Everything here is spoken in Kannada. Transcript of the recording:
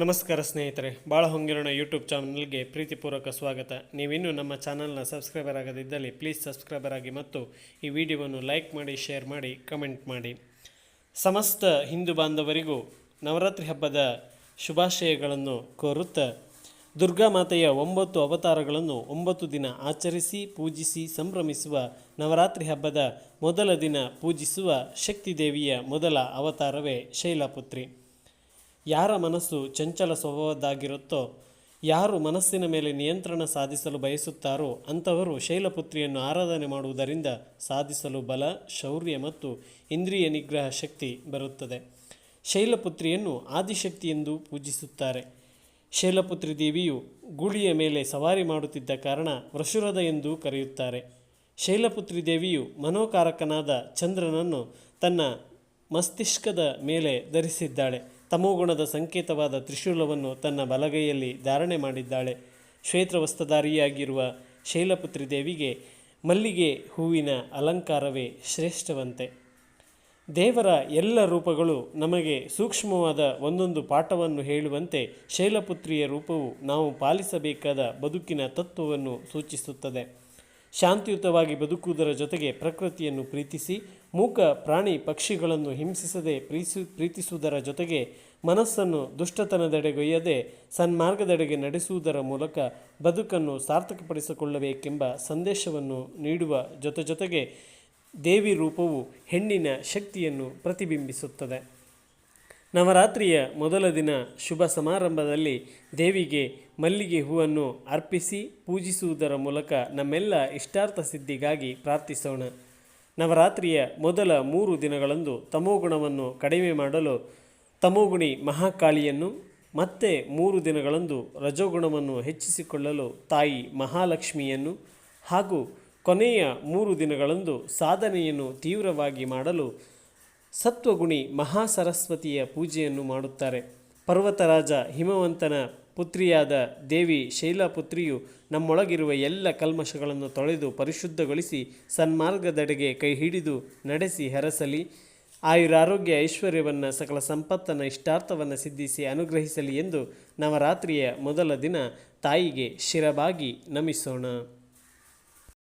ನಮಸ್ಕಾರ ಸ್ನೇಹಿತರೆ, ಭಾಳ ಹೊಂಗಿರೋಣ ಯೂಟ್ಯೂಬ್ ಚಾನಲ್ಗೆ ಪ್ರೀತಿಪೂರ್ವಕ ಸ್ವಾಗತ. ನೀವಿನ್ನೂ ನಮ್ಮ ಚಾನಲ್ನ ಸಬ್ಸ್ಕ್ರೈಬರ್ ಆಗದಿದ್ದಲ್ಲಿ ಪ್ಲೀಸ್ ಸಬ್ಸ್ಕ್ರೈಬರ್ ಆಗಿ ಮತ್ತು ಈ ವಿಡಿಯೋವನ್ನು ಲೈಕ್ ಮಾಡಿ, ಶೇರ್ ಮಾಡಿ, ಕಮೆಂಟ್ ಮಾಡಿ. ಸಮಸ್ತ ಹಿಂದೂ ಬಾಂಧವರಿಗೂ ನವರಾತ್ರಿ ಹಬ್ಬದ ಶುಭಾಶಯಗಳನ್ನು ಕೋರುತ್ತಾ, ದುರ್ಗಾ ಮಾತೆಯ 9 ಅವತಾರಗಳನ್ನು 9 ದಿನ ಆಚರಿಸಿ ಪೂಜಿಸಿ ಸಂಭ್ರಮಿಸುವ ನವರಾತ್ರಿ ಹಬ್ಬದ ಮೊದಲ ದಿನ ಪೂಜಿಸುವ ಶಕ್ತಿದೇವಿಯ ಮೊದಲ ಅವತಾರವೇ ಶೈಲಪುತ್ರಿ. ಯಾರ ಮನಸ್ಸು ಚಂಚಲ ಸ್ವಭಾವದ್ದಾಗಿರುತ್ತೋ, ಯಾರು ಮನಸ್ಸಿನ ಮೇಲೆ ನಿಯಂತ್ರಣ ಸಾಧಿಸಲು ಬಯಸುತ್ತಾರೋ ಅಂಥವರು ಶೈಲಪುತ್ರಿಯನ್ನು ಆರಾಧನೆ ಮಾಡುವುದರಿಂದ ಸಾಧಿಸಲು ಬಲ, ಶೌರ್ಯ ಮತ್ತು ಇಂದ್ರಿಯ ನಿಗ್ರಹ ಶಕ್ತಿ ಬರುತ್ತದೆ. ಶೈಲಪುತ್ರಿಯನ್ನು ಆದಿಶಕ್ತಿ ಎಂದು ಪೂಜಿಸುತ್ತಾರೆ. ಶೈಲಪುತ್ರಿ ದೇವಿಯು ಗೂಳಿಯ ಮೇಲೆ ಸವಾರಿ ಮಾಡುತ್ತಿದ್ದ ಕಾರಣ ವೃಷುರದ ಎಂದು ಕರೆಯುತ್ತಾರೆ. ಶೈಲಪುತ್ರಿ ದೇವಿಯು ಮನೋಕಾರಕನಾದ ಚಂದ್ರನನ್ನು ತನ್ನ ಮಸ್ತಿಷ್ಕದ ಮೇಲೆ ಧರಿಸಿದ್ದಾಳೆ. ತಮೋಗುಣದ ಸಂಕೇತವಾದ ತ್ರಿಶೂಲವನ್ನು ತನ್ನ ಬಲಗೈಯಲ್ಲಿ ಧಾರಣೆ ಮಾಡಿದ್ದಾಳೆ. ಶ್ವೇತವಸ್ತ್ರಧಾರಿಯಾಗಿರುವ ಶೈಲಪುತ್ರಿ ದೇವಿಗೆ ಮಲ್ಲಿಗೆ ಹೂವಿನ ಅಲಂಕಾರವೇ ಶ್ರೇಷ್ಠವಂತೆ. ದೇವರ ಎಲ್ಲ ರೂಪಗಳು ನಮಗೆ ಸೂಕ್ಷ್ಮವಾದ ಒಂದೊಂದು ಪಾಠವನ್ನು ಹೇಳುವಂತೆ ಶೈಲಪುತ್ರಿಯ ರೂಪವು ನಾವು ಪಾಲಿಸಬೇಕಾದ ಬದುಕಿನ ತತ್ವವನ್ನು ಸೂಚಿಸುತ್ತದೆ. ಶಾಂತಿಯುತವಾಗಿ ಬದುಕುವುದರ ಜೊತೆಗೆ ಪ್ರಕೃತಿಯನ್ನು ಪ್ರೀತಿಸಿ ಮೂಕ ಪ್ರಾಣಿ ಪಕ್ಷಿಗಳನ್ನು ಹಿಂಸಿಸದೆ ಪ್ರೀತಿಸುವುದರ ಜೊತೆಗೆ ಮನಸ್ಸನ್ನು ದುಷ್ಟತನದೆಡೆಗೊಯ್ಯದೆ ಸನ್ಮಾರ್ಗದೆಡೆಗೆ ನಡೆಸುವುದರ ಮೂಲಕ ಬದುಕನ್ನು ಸಾರ್ಥಕಪಡಿಸಿಕೊಳ್ಳಬೇಕೆಂಬ ಸಂದೇಶವನ್ನು ನೀಡುವ ಜೊತೆಗೆ ದೇವಿ ರೂಪವು ಹೆಣ್ಣಿನ ಶಕ್ತಿಯನ್ನು ಪ್ರತಿಬಿಂಬಿಸುತ್ತದೆ. ನವರಾತ್ರಿಯ ಮೊದಲ ದಿನ ಶುಭ ಸಮಾರಂಭದಲ್ಲಿ ದೇವಿಗೆ ಮಲ್ಲಿಗೆ ಹೂವನ್ನು ಅರ್ಪಿಸಿ ಪೂಜಿಸುವುದರ ಮೂಲಕ ನಮ್ಮೆಲ್ಲ ಇಷ್ಟಾರ್ಥ ಸಿದ್ಧಿಗಾಗಿ ಪ್ರಾರ್ಥಿಸೋಣ. ನವರಾತ್ರಿಯ ಮೊದಲ 3 ದಿನಗಳಂದು ತಮೋಗುಣವನ್ನು ಕಡಿಮೆ ಮಾಡಲು ತಮೋಗುಣಿ ಮಹಾಕಾಳಿಯನ್ನು, ಮತ್ತೆ 3 ದಿನಗಳಂದು ರಜೋಗುಣವನ್ನು ಹೆಚ್ಚಿಸಿಕೊಳ್ಳಲು ತಾಯಿ ಮಹಾಲಕ್ಷ್ಮಿಯನ್ನು ಹಾಗೂ ಕೊನೆಯ 3 ದಿನಗಳಂದು ಸಾಧನೆಯನ್ನು ತೀವ್ರವಾಗಿ ಮಾಡಲು ಸತ್ವಗುಣಿ ಮಹಾಸರಸ್ವತಿಯ ಪೂಜೆಯನ್ನು ಮಾಡುತ್ತಾರೆ. ಪರ್ವತರಾಜ ಹಿಮವಂತನ ಪುತ್ರಿಯಾದ ದೇವಿ ಶೈಲಪುತ್ರಿಯು ನಮ್ಮೊಳಗಿರುವ ಎಲ್ಲ ಕಲ್ಮಶಗಳನ್ನು ತೊಳೆದು ಪರಿಶುದ್ಧಗೊಳಿಸಿ ಸನ್ಮಾರ್ಗದೆಡೆಗೆ ಕೈ ಹಿಡಿದು ನಡೆಸಿ ಹರಸಲಿ, ಆಯುರಾರೋಗ್ಯ ಐಶ್ವರ್ಯವನ್ನು ಸಕಲ ಸಂಪತ್ತನ್ನು ಇಷ್ಟಾರ್ಥವನ್ನು ಸಿದ್ಧಿಸಿ ಅನುಗ್ರಹಿಸಲಿ ಎಂದು ನವರಾತ್ರಿಯ ಮೊದಲ ದಿನ ತಾಯಿಗೆ ಶಿರಬಾಗಿ ನಮಿಸೋಣ.